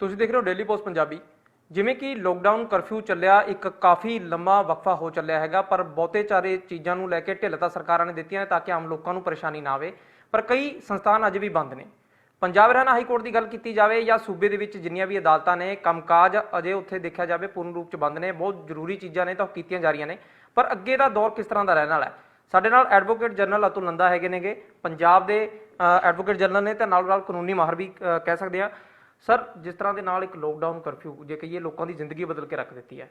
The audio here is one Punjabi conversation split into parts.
ਤੁਸੀਂ ਦੇਖ ਰਹੇ ਹੋ ਡੇਲੀ ਪੋਸਟ ਪੰਜਾਬੀ। ਜਿਵੇਂ ਕਿ ਲੋਕਡਾਊਨ ਕਰਫਿਊ ਚੱਲਿਆ, ਇੱਕ ਕਾਫੀ ਲੰਮਾ ਵਕਫਾ ਹੋ ਚੱਲਿਆ ਹੈਗਾ, ਪਰ ਬਹੁਤੇ ਚਾਰੇ ਚੀਜ਼ਾਂ ਨੂੰ ਲੈ ਕੇ ਢਿੱਲ ਤਾਂ ਸਰਕਾਰਾਂ ਨੇ ਦਿੱਤੀਆਂ ਨੇ ਤਾਂ ਕਿ ਆਮ ਲੋਕਾਂ ਨੂੰ ਪਰੇਸ਼ਾਨੀ ਨਾ ਆਵੇ, ਪਰ ਕਈ ਸੰਸਥਾਨ ਅਜੇ ਵੀ ਬੰਦ ਨੇ। ਪੰਜਾਬ ਹਰਿਆਣਾ ਹਾਈ ਕੋਰਟ ਦੀ ਗੱਲ ਕੀਤੀ ਜਾਵੇ ਜਾਂ ਸੂਬੇ ਦੇ ਵਿੱਚ ਜਿੰਨੀਆਂ ਵੀ ਅਦਾਲਤਾਂ ਨੇ, ਕੰਮਕਾਜ ਅਜੇ ਉੱਥੇ ਦੇਖਿਆ ਜਾਵੇ ਪੂਰਨ ਰੂਪ 'ਚ ਬੰਦ ਨੇ। ਬਹੁਤ ਜ਼ਰੂਰੀ ਚੀਜ਼ਾਂ ਨੇ ਤਾਂ ਉਹ ਕੀਤੀਆਂ ਜਾ ਰਹੀਆਂ ਨੇ, ਪਰ ਅੱਗੇ ਦਾ ਦੌਰ ਕਿਸ ਤਰ੍ਹਾਂ ਦਾ ਰਹਿਣ ਵਾਲਾ ਹੈ? ਸਾਡੇ ਨਾਲ ਐਡਵੋਕੇਟ ਜਨਰਲ ਅਤੁਲ ਨੰਦਾ ਹੈਗੇ ਨੇਗੇ, ਪੰਜਾਬ ਦੇ ਐਡਵੋਕੇਟ ਜਨਰਲ ਨੇ ਤੇ ਨਾਲ ਨਾਲ ਕਾਨੂੰਨੀ ਮਾਹਰ ਵੀ ਕਹਿ ਸਕਦੇ ਆ। ਸਰ, ਜਿਸ ਤਰ੍ਹਾਂ ਦੇ ਨਾਲ ਇੱਕ ਲੋਕਡਾਊਨ ਕਰਫਿਊ ਜੇ ਕਹੀਏ ਲੋਕਾਂ ਦੀ ਜ਼ਿੰਦਗੀ ਬਦਲ ਕੇ ਰੱਖ ਦਿੱਤੀ ਹੈ,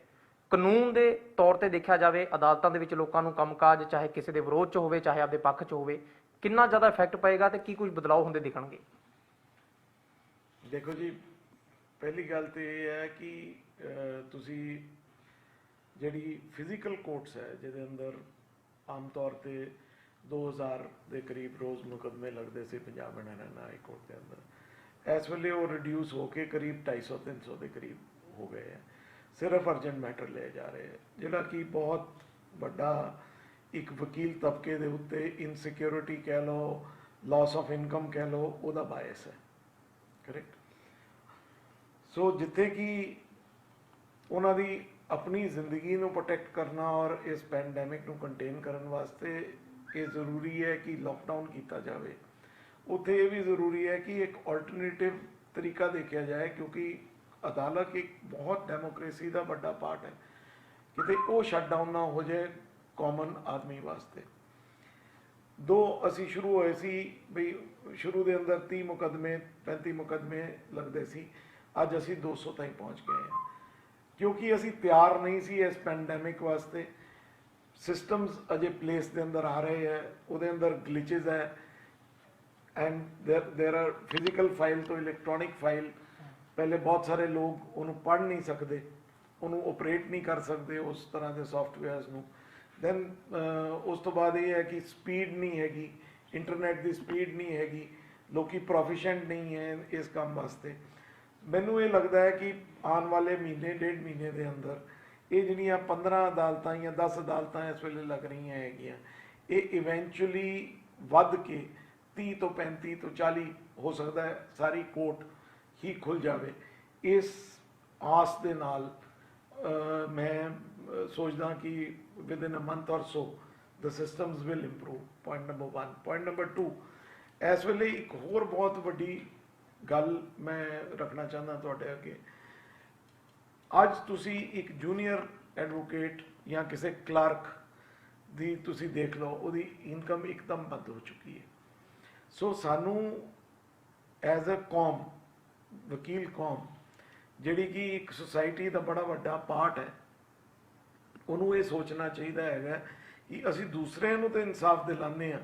ਕਾਨੂੰਨ ਦੇ ਤੌਰ ਤੇ ਦੇਖਿਆ ਜਾਵੇ ਅਦਾਲਤਾਂ ਦੇ ਵਿੱਚ ਲੋਕਾਂ ਨੂੰ ਕੰਮਕਾਜ ਚਾਹੇ ਕਿਸੇ ਦੇ ਵਿਰੋਧ 'ਚ ਹੋਵੇ ਚਾਹੇ ਆਪਦੇ ਪੱਖ 'ਚ ਹੋਵੇ, ਕਿੰਨਾ ਜ਼ਿਆਦਾ ਇਫੈਕਟ ਪਏਗਾ ਤੇ ਕੀ ਕੁਝ ਬਦਲਾਅ ਹੁੰਦੇ ਦਿਖਣਗੇ? देखो जी, पहली गल तो यह है कि तुसी जिहड़ी फिजिकल कोर्ट्स है जिहदे अंदर आम तौर पे 2000 के करीब रोज़ मुकदमे लगते थे पंजाब हरियाणा हाई कोर्ट के अंदर, इस वेले वो रिड्यूस होके करीब 250-300 के करीब हो गए हैं। सिर्फ अर्जेंट मैटर ले जा रहे हैं, जिहड़ा कि बहुत बड़ा एक वकील तबके के उत्ते इनसिक्योरिटी कह लो, लॉस ऑफ इनकम कह लो, उसका बायस है। करेक्ट। सो जिथे कि उन्हां दी अपनी जिंदगी नूं प्रोटैक्ट करना और इस पैंडेमिक नूं कंटेन करने वास्ते ये ज़रूरी है कि लॉकडाउन किया जाए, उत्थे ये भी ज़रूरी है कि एक ऑल्टरनेटिव तरीका देखा जाए, क्योंकि अदालत एक बहुत डेमोक्रेसी का बड़ा पार्ट है, किते वो शटडाउन ना हो जाए कॉमन आदमी वास्ते। दो असी शुरू होए सी बई शुरू के अंदर 30 मुकदमे 35 मुकदमे लगते सी, अज असी 200 तक पहुँच गए हैं, क्योंकि असी तैयार नहीं सी इस पैंडेमिक वास्ते। सिस्टम्स अजे प्लेस के अंदर आ रहे हैं, उहदे अंदर ग्लिचेस है, and there are physical file तो इलैक्ट्रॉनिक फाइल। पहले बहुत सारे लोग उन्होंने पढ़ नहीं सकते, उन्होंने ऑपरेट नहीं कर सकते उस तरह के सॉफ्टवेयर्स नूं। दैन उस तो बाद ये है कि स्पीड नहीं हैगी, इंटरनेट की स्पीड नहीं हैगी, लोग प्रोफिशेंट नहीं है इस काम वास्ते। मैनू ये लगता है कि आने वाले महीने 1.5 महीने के अंदर ये जिहड़ियां 15 अदालतां या 10 अदालतां इस वेले लग रही हैगियां, ये इवेंचुअली वध के 30 तो 35 तो 40 हो सकता है सारी कोर्ट ही खुल जाए। इस आस दे नाल मैं सोचदा कि विद इन अ मंथ और so the systems will improve. Point number 1। Point number 2, इस वेले एक होर बहुत वड्डी गल मैं रखना चाहता तुहाडे अगे। अज तुसी एक जूनीयर एडवोकेट या किसी क्लर्क दी तुसी देख लो, उहदी इनकम एकदम बंद हो चुकी है। सो सानू एज अ कौम, वकील कौम जिहड़ी कि एक सोसाइटी का बड़ा वड्डा पार्ट है, उन्होंने ये सोचना चाहिए है कि असी दूसरे नूं तो इंसाफ दिलाने हैं,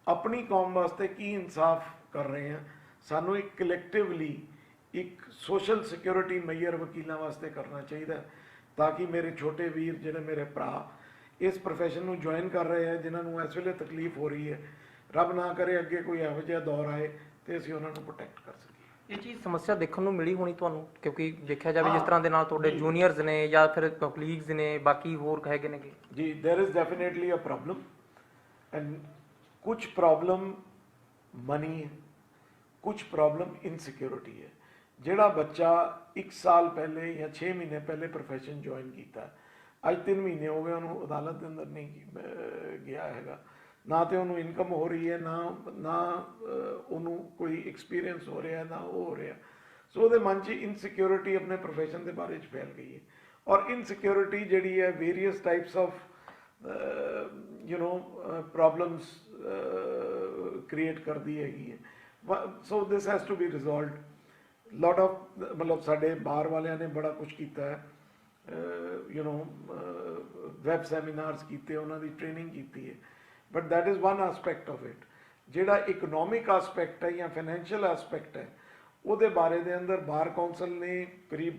अपनी कौम वास्ते की इंसाफ कर रहे हैं। सानू एक कलैक्टिवली एक सोशल सिक्योरिटी मैयर वकीलों वास्ते करना चाहिए, ताकि मेरे छोटे वीर जिन्हें मेरे भरा इस प्रोफैशन में ज्वाइन कर रहे हैं, जिन्होंने इस वेले तकलीफ हो रही है, रब ना करे अगे कोई इहो जिहा दौर आए तो असीं उन्हां नूं प्रोटैक्ट कर सकीए। ये चीज़ समस्या देखने को मिली होनी तुहानूं, क्योंकि देखा जाए जिस तरह के नाल तुहाडे जूनीयर्स ने या फिर कलीग्स ने बाकी होर हैगे ने जी, there is definitely a problem, and कुछ प्रॉब्लम मनी है, कुछ प्रॉब्लम इनसिक्योरिटी है। जिहड़ा बच्चा 1 साल पहले या 6 महीने पहले प्रोफैशन ज्वाइन किया, अज 3 महीने हो गए उन्होंने अदालत के अंदर नहीं गया हैगा, ना तो उन्होंने इनकम हो रही है, ना उन्होंने कोई एक्सपीरियंस हो रहा है, ना वो हो रहा। सो वो मन च इनसिक्योरिटी अपने प्रोफैशन के बारे फैल गई है। और इनसिक्योरिटी जिहड़ी है various types of problems create कर दी हैगी है। So this has to be resolved. Lot of मतलब साढ़े बाहर वाले ने बड़ा कुछ किया है, वैब सैमीनार्स किए, उन्होंने ट्रेनिंग की है, but that is one aspect of it. जिहड़ा इकनॉमिक एस्पैक्ट है या फाइनैंशियल एस्पैक्ट है, वो बारे दे अंदर बार कौंसल ने करीब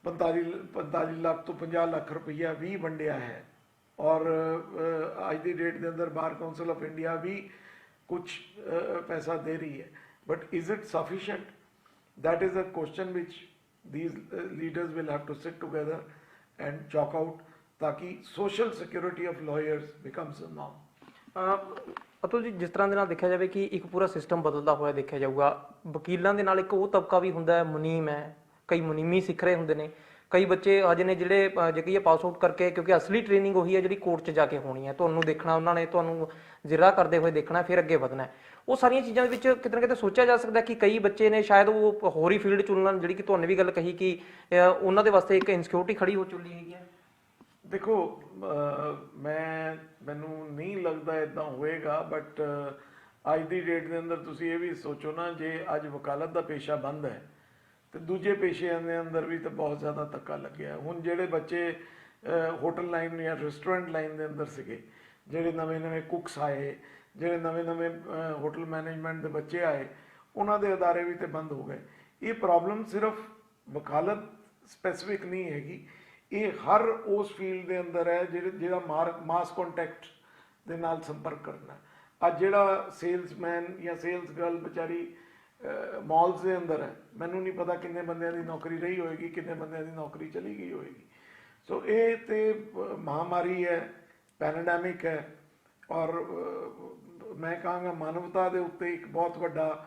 45 लाख तो 50 लाख रुपया भी वंडिया है, और अज की डेट के अंदर बार कौंसल ऑफ इंडिया भी कुछ पैसा दे रही है, but is it sufficient? That is a question which these leaders will have to sit together and chalk out, ताकि social security of lawyers becomes a norm. Atul ji, ਜਿਸ ਤਰ੍ਹਾਂ ਦੇ ਨਾਲ ਦੇਖਿਆ ਜਾਵੇ ਕਿ ਇੱਕ ਪੂਰਾ ਸਿਸਟਮ ਬਦਲਦਾ ਹੋਇਆ ਦੇਖਿਆ ਜਾਊਗਾ, ਵਕੀਲਾਂ ਦੇ ਨਾਲ ਇੱਕ ਉਹ ਤਬਕਾ ਵੀ ਹੁੰਦਾ ਹੈ, ਮੁਨੀਮ ਹੈ, ਕਈ ਮੁਨੀਮੀ ਸਿੱਖ ਰਹੇ ਹੁੰਦੇ ਨੇ, ਕਈ ਬੱਚੇ ਅਜੇ ਨੇ ਜਿਹੜੇ ਜੇ ਕਹੀਏ ਪਾਸ ਆਊਟ ਕਰਕੇ, ਕਿਉਂਕਿ ਅਸਲੀ ਟ੍ਰੇਨਿੰਗ ਉਹੀ ਹੈ ਜਿਹੜੀ ਕੋਰਟ 'ਚ ਜਾ ਕੇ ਹੋਣੀ ਹੈ, ਤੁਹਾਨੂੰ ਦੇਖਣਾ ਉਹਨਾਂ ਨੇ, ਤੁਹਾਨੂੰ ਜ਼ਿਰਾ ਕਰਦੇ ਹੋਏ ਦੇਖਣਾ, ਫਿਰ ਅੱਗੇ ਵਧਣਾ ਹੈ। ਉਹ ਸਾਰੀਆਂ ਚੀਜ਼ਾਂ ਦੇ ਵਿੱਚ ਕਿਤੇ ਨਾ ਕਿਤੇ ਸੋਚਿਆ ਜਾ ਸਕਦਾ ਕਿ ਕਈ ਬੱਚੇ ਨੇ ਸ਼ਾਇਦ ਉਹ ਹੋਰ ਹੀ ਫੀਲਡ ਚੁਣ ਲੈਣ, ਜਿਹੜੀ ਕਿ ਤੁਹਾਨੂੰ ਵੀ ਗੱਲ ਕਹੀ ਕਿ ਉਹਨਾਂ ਦੇ ਵਾਸਤੇ ਇੱਕ ਇਨਸਿਕਿਉਰਿਟੀ ਖੜੀ ਹੋ ਚੁੱਲੀ ਹੈਗੀ ਹੈ। ਦੇਖੋ, ਮੈਨੂੰ ਨਹੀਂ ਲੱਗਦਾ ਇਦਾਂ ਹੋਏਗਾ, ਬਟ ਅੱਜ ਦੀ ਡੇਟ ਦੇ ਅੰਦਰ ਤੁਸੀਂ ਇਹ ਵੀ ਸੋਚੋ ਨਾ, ਜੇ ਅੱਜ ਵਕਾਲਤ ਦਾ ਪੇਸ਼ਾ ਬੰਦ ਹੈ ਤੇ ਦੂਜੇ ਪੇਸ਼ਿਆਂ ਦੇ ਅੰਦਰ ਵੀ ਤਾਂ ਬਹੁਤ ਜ਼ਿਆਦਾ ਧੱਕਾ ਲੱਗਿਆ। ਹੁਣ ਜਿਹੜੇ ਬੱਚੇ ਹੋਟਲ ਲਾਈਨ ਜਾਂ ਰੈਸਟੋਰੈਂਟ ਲਾਈਨ ਦੇ ਅੰਦਰ ਸੀਗੇ, ਜਿਹੜੇ ਨਵੇਂ ਕੁੱਕਸ ਆਏ, ਜਿਹੜੇ ਨਵੇਂ ਹੋਟਲ ਮੈਨੇਜਮੈਂਟ ਦੇ ਬੱਚੇ ਆਏ, ਉਹਨਾਂ ਦੇ ਅਦਾਰੇ ਵੀ ਤੇ ਬੰਦ ਹੋ ਗਏ। ਇਹ ਪ੍ਰੋਬਲਮ ਸਿਰਫ ਵਕਾਲਤ ਸਪੈਸੀਫਿਕ ਨਹੀਂ ਹੈਗੀ, ਇਹ ਹਰ ਉਸ ਫੀਲਡ ਦੇ ਅੰਦਰ ਹੈ ਜਿਹੜਾ ਮਾਸ ਕੰਟੈਕਟ ਦੇ ਨਾਲ ਸੰਪਰਕ ਕਰਨਾ। ਅੱਜ ਜਿਹੜਾ ਸੇਲਸਮੈਨ ਜਾਂ ਸੇਲਸ ਗਰਲ ਵਿਚਾਰੀ ਮਾਲਸ ਦੇ ਅੰਦਰ ਹੈ, ਮੈਨੂੰ ਨਹੀਂ ਪਤਾ ਕਿੰਨੇ ਬੰਦਿਆਂ ਦੀ ਨੌਕਰੀ ਰਹੀ ਹੋਏਗੀ, ਕਿੰਨੇ ਬੰਦਿਆਂ ਦੀ ਨੌਕਰੀ ਚਲੀ ਗਈ ਹੋਏਗੀ। ਸੋ ਇਹ ਤੇ ਮਹਾਮਾਰੀ ਹੈ, ਪੈਂਡੈਮਿਕ ਹੈ, ਔਰ ਮੈਂ ਕਹਾਂਗਾ ਮਾਨਵਤਾ ਦੇ ਉੱਤੇ ਇੱਕ ਬਹੁਤ ਵੱਡਾ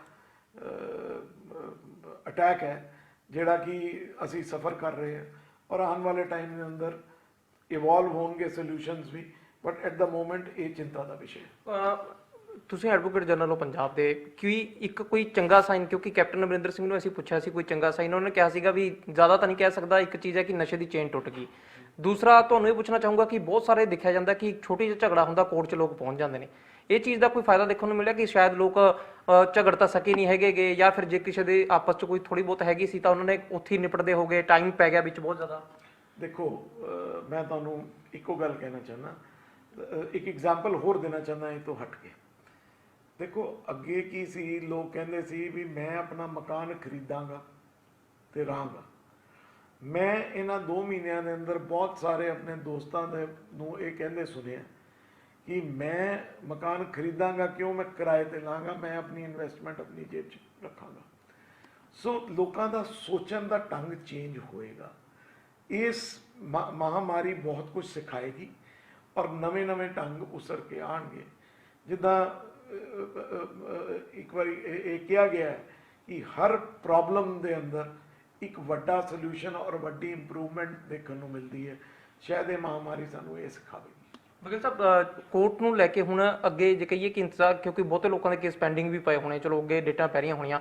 ਅਟੈਕ ਹੈ ਜਿਹੜਾ ਕਿ ਅਸੀਂ ਸਫਰ ਕਰ ਰਹੇ ਹਾਂ, ਔਰ ਆਉਣ ਵਾਲੇ ਟਾਈਮ ਦੇ ਅੰਦਰ ਇਵੋਲਵ ਹੋਣਗੇ ਸੋਲੂਸ਼ਨਸ ਵੀ, ਬਟ ਐਟ ਦਾ ਮੋਮੈਂਟ ਇਹ ਚਿੰਤਾ ਦਾ ਵਿਸ਼ਾ। ਤੁਸੀਂ ਐਡਵੋਕੇਟ ਜਨਰਲ ਹੋ ਪੰਜਾਬ ਦੇ, ਇੱਕ ਕੋਈ ਚੰਗਾ ਸਾਈਨ, ਕਿਉਂਕਿ ਕੈਪਟਨ ਅਮਰਿੰਦਰ ਸਿੰਘ ਨੂੰ ਅਸੀਂ ਪੁੱਛਿਆ ਸੀ ਕੋਈ ਚੰਗਾ ਸਾਈਨ, ਉਹਨੇ ਕਿਹਾ ਸੀਗਾ ਵੀ ਜ਼ਿਆਦਾ ਤਾਂ ਨਹੀਂ ਕਹਿ ਸਕਦਾ, ਇੱਕ ਚੀਜ਼ ਹੈ ਕਿ ਨਸ਼ੇ ਦੀ ਚੇਨ ਟੁੱਟ ਗਈ। ਦੂਸਰਾ ਤੁਹਾਨੂੰ ਇਹ ਪੁੱਛਣਾ ਚਾਹੂੰਗਾ ਕਿ ਬਹੁਤ ਸਾਰੇ ਦੇਖਿਆ ਜਾਂਦਾ ਕਿ ਛੋਟੀ ਜਿਹੀ ਝਗੜਾ ਹੁੰਦਾ ਕੋਰਟ 'ਚ ਲੋਕ ਪਹੁੰਚ ਜਾਂਦੇ ਨੇ, ਇਹ ਚੀਜ਼ ਦਾ ਕੋਈ ਫਾਇਦਾ ਦੇਖਣ ਨੂੰ ਮਿਲਿਆ ਕਿ ਸ਼ਾਇਦ ਲੋਕ ਝਗੜ ਤਾਂ ਸਕੇ ਨਹੀਂ ਹੈਗੇ, ਜਾਂ ਫਿਰ ਜੇ ਕਿਸੇ ਦੇ ਆਪਸ 'ਚ ਕੋਈ ਥੋੜੀ ਬਹੁਤ ਹੈਗੀ ਸੀ ਤਾਂ ਉਹਨਾਂ ਨੇ ਉੱਥੇ ਹੀ ਨਿਪਟਦੇ ਹੋ ਗਏ, ਟਾਈਮ ਪੈ ਗਿਆ ਵਿੱਚ ਬਹੁਤ ਜ਼ਿਆਦਾ। ਦੇਖੋ, ਮੈਂ ਤੁਹਾਨੂੰ ਇੱਕੋ ਗੱਲ ਕਹਿਣਾ ਚਾਹੁੰਦਾ, ਇੱਕ ਐਗਜ਼ਾਮਪਲ ਹੋਰ ਦੇਣਾ ਚਾਹੁੰਦਾ ਇਹ ਤੋਂ ਹਟ ਕੇ। ਦੇਖੋ, ਅੱਗੇ ਕੀ ਸੀ, ਲੋਕ ਕਹਿੰਦੇ ਸੀ ਵੀ ਮੈਂ ਆਪਣਾ ਮਕਾਨ ਖਰੀਦਾਂਗਾ ਤੇ ਰਹਾਂਗਾ। ਮੈਂ ਇਹਨਾਂ 2 ਮਹੀਨਿਆਂ ਦੇ ਅੰਦਰ ਬਹੁਤ ਸਾਰੇ ਆਪਣੇ ਦੋਸਤਾਂ ਦੇ ਨੂੰ ਇਹ ਕਹਿੰਦੇ ਸੁਣਿਆ ਕਿ ਮੈਂ ਮਕਾਨ ਖਰੀਦਾਂਗਾ ਕਿਉਂ, ਮੈਂ ਕਿਰਾਏ ਤੇ ਲਾਂਗਾ, ਮੈਂ ਆਪਣੀ ਇਨਵੈਸਟਮੈਂਟ ਆਪਣੀ ਜੇਬ 'ਚ ਰੱਖਾਂਗਾ। ਸੋ ਲੋਕਾਂ ਦਾ ਸੋਚਣ ਦਾ ਢੰਗ ਚੇਂਜ ਹੋਏਗਾ। ਇਸ ਮਹਾਮਾਰੀ ਬਹੁਤ ਕੁਝ ਸਿਖਾਏਗੀ ਔਰ ਨਵੇਂ ਢੰਗ ਉਸਰ ਕੇ ਆਉਣਗੇ। ਜਿੱਦਾਂ ਇੱਕ ਵਾਰੀ ਇਹ ਕਿਹਾ ਗਿਆ ਹੈ ਕਿ ਹਰ ਪ੍ਰੋਬਲਮ ਦੇ ਅੰਦਰ ਇੱਕ ਵੱਡਾ ਸੋਲੂਸ਼ਨ ਔਰ ਵੱਡੀ ਇੰਪਰੂਵਮੈਂਟ ਦੇਖਣ ਨੂੰ ਮਿਲਦੀ ਹੈ। ਸ਼ਾਇਦ ਇਹ ਮਹਾਮਾਰੀ ਸਾਨੂੰ ਇਹ ਸਿਖਾਵੇਗੀ। ਵਕੀਲ ਸਾਹਿਬ, ਕੋਰਟ ਨੂੰ ਲੈ ਕੇ ਹੁਣ ਅੱਗੇ ਜੇ ਕਹੀਏ ਕਿ ਇੰਤਜ਼ਾਰ, ਕਿਉਂਕਿ ਬਹੁਤੇ ਲੋਕਾਂ ਦੇ ਕੇਸ ਪੈਂਡਿੰਗ ਵੀ ਪਏ ਹੋਣੇ, ਚਲੋ ਅੱਗੇ ਡੇਟਾਂ ਪੈ ਰਹੀਆਂ ਹੋਣੀਆਂ,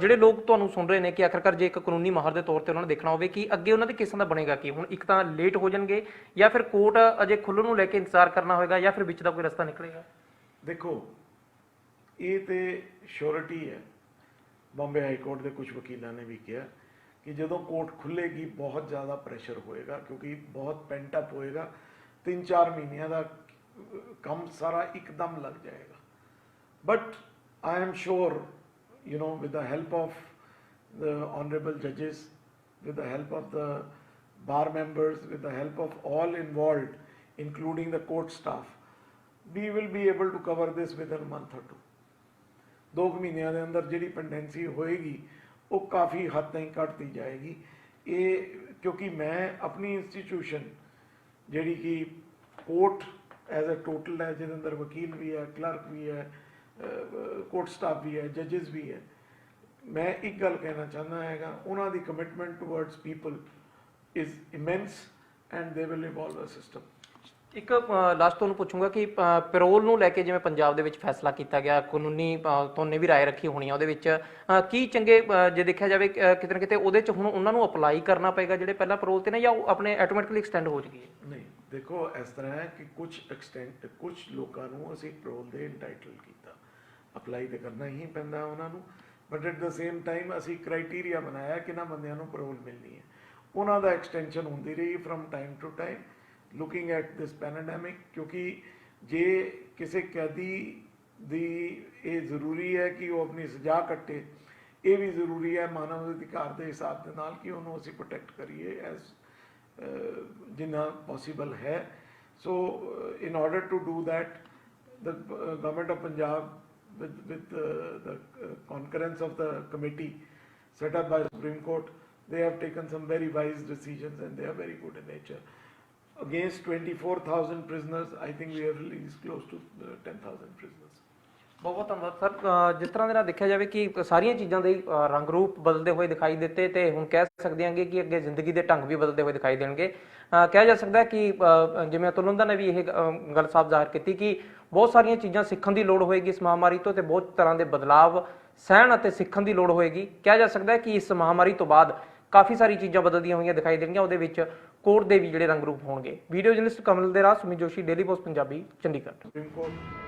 ਜਿਹੜੇ ਲੋਕ ਤੁਹਾਨੂੰ ਸੁਣ ਰਹੇ ਨੇ ਕਿ ਆਖਰਕਾਰ ਜੇ ਇੱਕ ਕਾਨੂੰਨੀ ਮਾਹਰ ਦੇ ਤੌਰ ਤੇ ਉਹਨਾਂ ਨੇ ਦੇਖਣਾ ਹੋਵੇ ਕਿ ਅੱਗੇ ਉਹਨਾਂ ਦੇ ਕੇਸਾਂ ਦਾ ਬਣੇਗਾ ਕੀ, ਹੁਣ ਇੱਕ ਤਾਂ ਲੇਟ ਹੋ ਜਾਣਗੇ ਜਾਂ ਫਿਰ ਕੋਰਟ ਅਜੇ ਖੁੱਲ੍ਹਣ ਨੂੰ ਲੈ ਕੇ ਇੰਤਜ਼ਾਰ ਕਰਨਾ ਹੋਏਗਾ, ਜਾਂ ਫਿਰ ਵਿੱਚ ਦਾ ਕੋਈ ਰਸਤਾ ਨਿਕਲੇਗਾ? ਦੇਖੋ, ਇਹ ਤੇ ਸ਼ੋਰਿਟੀ ਹੈ। ਬੰਬੇ ਹਾਈ ਕੋਰਟ ਦੇ ਕੁਝ ਵਕੀਲਾਂ ਨੇ ਵੀ ਕਿਹਾ ਕਿ ਜਦੋਂ ਕੋਰਟ ਖੁੱਲ੍ਹੇਗੀ ਬਹੁਤ ਜ਼ਿਆਦਾ ਪ੍ਰੈਸ਼ਰ ਹੋਏਗਾ, ਕਿਉਂਕਿ ਬਹੁਤ ਪੈਂਟ ਅਪ ਹੋਏਗਾ। 3-4 ਮਹੀਨਿਆਂ ਦਾ ਕੰਮ ਸਾਰਾ ਇੱਕਦਮ ਲੱਗ ਜਾਏਗਾ। But I am sure, with the help of the honorable judges, with the help of the bar members, with the help of all involved, including the court staff, we will be able to cover this within a month or two. 2 ਮਹੀਨਿਆਂ ਦੇ ਅੰਦਰ ਜਿਹੜੀ ਪੈਂਡੈਂਸੀ ਹੋਏਗੀ ਉਹ ਕਾਫੀ ਹੱਦ ਤਾਈਂ ਘਟਦੀ ਜਾਏਗੀ। ਇਹ ਕਿਉਂਕਿ ਮੈਂ ਆਪਣੀ ਇੰਸਟੀਟਿਊਸ਼ਨ ਜਿਹੜੀ ਕਿ ਕੋਰਟ ਐਜ਼ ਅ ਟੋਟਲ ਹੈ, ਜਿਹਦੇ ਅੰਦਰ ਵਕੀਲ ਵੀ ਹੈ, ਕਲਰਕ ਵੀ ਹੈ, ਕੋਰਟ ਸਟਾਫ ਵੀ ਹੈ, ਜੱਜਿਸ ਵੀ ਹੈ, ਮੈਂ ਇੱਕ ਗੱਲ ਕਹਿਣਾ ਚਾਹੁੰਦਾ ਹੈਗਾ, ਉਹਨਾਂ ਦੀ commitment towards people is immense and they will evolve a system. ਇੱਕ ਲਾਸਟ ਤੁਹਾਨੂੰ ਪੁੱਛੂੰਗਾ ਕਿ ਪੈਰੋਲ ਨੂੰ ਲੈ ਕੇ ਜਿਵੇਂ ਪੰਜਾਬ ਦੇ ਵਿੱਚ ਫੈਸਲਾ ਕੀਤਾ ਗਿਆ, ਕਾਨੂੰਨੀ ਤੁਹਾਨੇ ਵੀ ਰਾਏ ਰੱਖੀ ਹੋਣੀ ਆ ਉਹਦੇ ਵਿੱਚ, ਕੀ ਚੰਗੇ ਜੇ ਦੇਖਿਆ ਜਾਵੇ ਕਿਤੇ ਨਾ ਕਿਤੇ ਉਹਦੇ 'ਚ ਹੁਣ ਉਹਨਾਂ ਨੂੰ ਅਪਲਾਈ ਕਰਨਾ ਪਏਗਾ ਜਿਹੜੇ ਪਹਿਲਾਂ ਪੈਰੋਲ ਤੇ ਨੇ, ਜਾਂ ਉਹ ਆਪਣੇ ਆਟੋਮੈਟਿਕਲੀ ਐਕਸਟੈਂਡ ਹੋ ਜਾਏਗੀ? ਨਹੀਂ, ਦੇਖੋ, ਇਸ ਤਰ੍ਹਾਂ ਹੈ ਕਿ ਕੁਝ ਲੋਕਾਂ ਨੂੰ ਅਸੀਂ ਪੈਰੋਲ ਦੇ ਇੰਟਾਈਟਲ ਕੀਤਾ, ਅਪਲਾਈ ਤੇ ਕਰਨਾ ਹੀ ਪੈਂਦਾ ਉਹਨਾਂ ਨੂੰ, but at the same time ਅਸੀਂ ਕ੍ਰਾਈਟੀਰੀਆ ਬਣਾਇਆ ਕਿਹਨਾਂ ਬੰਦਿਆਂ ਨੂੰ ਪੈਰੋਲ ਮਿਲਣੀ ਹੈ। ਉਹਨਾਂ ਦਾ ਐਕਸਟੈਂਸ਼ਨ ਹੁੰਦੀ ਰਹੀ from time to time, looking at this pandemic, ਕਿਉਂਕਿ ਜੇ ਕਿਸੇ ਕੈਦੀ ਦੀ ਇਹ ਜ਼ਰੂਰੀ ਹੈ ਕਿ ਉਹ ਆਪਣੀ ਸਜ਼ਾ ਕੱਟੇ, ਇਹ ਵੀ ਜ਼ਰੂਰੀ ਹੈ ਮਾਨਵ ਅਧਿਕਾਰ ਦੇ ਹਿਸਾਬ ਦੇ ਨਾਲ ਕਿ ਉਹਨੂੰ ਅਸੀਂ ਪ੍ਰੋਟੈਕਟ ਕਰੀਏ ਐਜ਼ ਜਿੰਨਾ ਪੋਸੀਬਲ ਹੈ। So in order to do that, the government of Punjab with the concurrence of the committee set up by the Supreme Court, they have taken some very wise decisions and they are very good in nature. against 24,000 prisoners, I think we have released close to 10,000 prisoners. ਬਹੁਤ ਧੰਨਵਾਦ ਸਰ। ਜਿਸ ਤਰ੍ਹਾਂ ਦੇ ਨਾਲ ਦੇਖਿਆ ਜਾਵੇ ਕਿ ਸਾਰੀਆਂ ਚੀਜ਼ਾਂ ਦੇ ਰੰਗ ਰੂਪ ਬਦਲਦੇ ਹੋਏ ਦਿਖਾਈ ਦਿੱਤੇ ਤੇ ਹੁਣ ਕਹਿ ਸਕਦੇ ਹਾਂਗੇ ਕਿ ਅੱਗੇ ਜ਼ਿੰਦਗੀ ਦੇ ਢੰਗ ਵੀ ਬਦਲਦੇ ਹੋਏ ਦਿਖਾਈ ਦੇਣਗੇ। ਕਿਹਾ ਜਾ ਸਕਦਾ ਹੈ ਕਿ ਜਿਵੇਂ ਅਤੁਲੰਦਾ ਨੇ ਵੀ ਇਹ ਗੱਲ ਸਾਫ਼ ਜ਼ਾਹਰ ਕੀਤੀ ਕਿ ਬਹੁਤ ਸਾਰੀਆਂ ਚੀਜ਼ਾਂ ਸਿੱਖਣ ਦੀ ਲੋੜ ਹੋਏਗੀ ਇਸ ਮਹਾਮਾਰੀ ਤੋਂ ਤੇ ਬਹੁਤ ਤਰ੍ਹਾਂ ਦੇ ਬਦਲਾਵ ਸਹਿਣ ਅਤੇ ਸਿੱਖਣ ਦੀ ਲੋੜ ਹੋਏਗੀ। ਕਿਹਾ ਜਾ ਸਕਦਾ ਹੈ ਕਿ ਇਸ ਮਹਾਮਾਰੀ ਤੋਂ ਬਾਅਦ ਕਾਫੀ ਸਾਰੀ ਚੀਜ਼ਾਂ ਬਦਲਦੀਆਂ ਹੋਈਆਂ ਦਿਖਾਈ ਦੇਣਗੀਆਂ, ਉਹਦੇ ਵਿੱਚ ਕੋਰਟ ਦੇ ਵੀ ਜਿਹੜੇ ਰੰਗ ਰੂਪ ਹੋਣਗੇ। ਵੀਡੀਓ ਜਰਨਲਿਸਟ ਕਮਲ ਦੇ Raj, Sumit Joshi, Daily Post Punjabi, Chandigarh. Supreme Court